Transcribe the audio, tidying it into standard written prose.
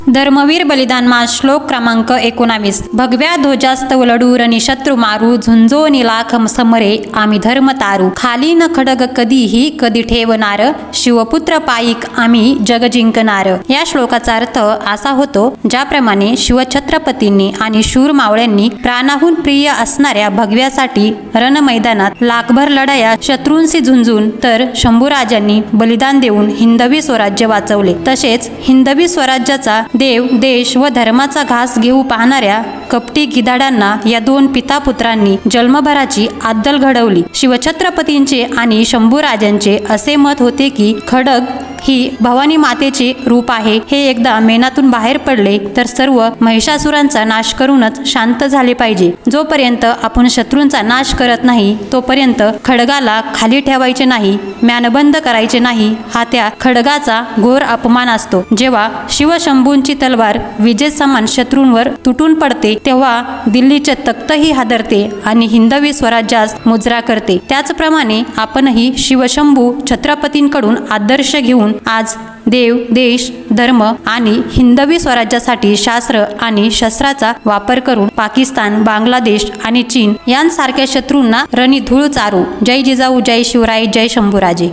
धर्मवीर बलिदान मास श्लोक क्रमांक 19। भगव्या ध्वजास्तव लढू रणि शत्रू मारू झुंजो निलाख समरे आम्ही धर्म तारू खाली न खडग कधीही कधी ठेवणार शिवपुत्र पाईक आम्ही जग जिंकणार। या श्लोकाचा अर्थ असा होतो, ज्याप्रमाणे शिवछत्रपतींनी आणि शूर मावळ्यांनी प्राणाहून प्रिय असणाऱ्या भगव्यासाठी रण मैदानात लाखभर लढाया शत्रूंशी झुंजून तर शंभूराजांनी बलिदान देऊन हिंदवी स्वराज्य वाचवले, तसेच हिंदवी स्वराज्याचा देव देश व धर्माचा घास घेऊ पाहणाऱ्या कपटी गिधाडांना या दोन पितापुत्रांनी जन्मभराची आद्दल घडवली। शिवछत्रपतींचे आणि शंभूराजांचे असे मत होते की खडग ही भवानी मातेचे रूप आहे। हे एकदा मेनातून बाहेर पडले तर सर्व महिषासुरांचा नाश करूनच शांत झाले पाहिजे। जोपर्यंत आपण शत्रूंचा नाश करत नाही तोपर्यंत खडगाला खाली ठेवायचे नाही, म्यानबंद करायचे नाही। हा त्या खडगाचा घोर अपमान असतो। जेव्हा शिवशंभूंची तलवार विजेसमान शत्रूंवर तुटून पडते तेव्हा दिल्लीचे तख्तही हादरते आणि हिंदवी स्वराज्यास मुजरा करते। त्याचप्रमाणे आपणही शिवशंभू छत्रपतींकडून आदर्श घेऊन आज देव देश धर्म आणि हिंदवी स्वराज्यासाठी शास्त्र आणि शस्त्राचा वापर करून पाकिस्तान, बांगलादेश आणि चीन यांसारख्या शत्रूंना रणिधूळ चारू। जय जिजाऊ, जय शिवराय, जय शंभूराजे।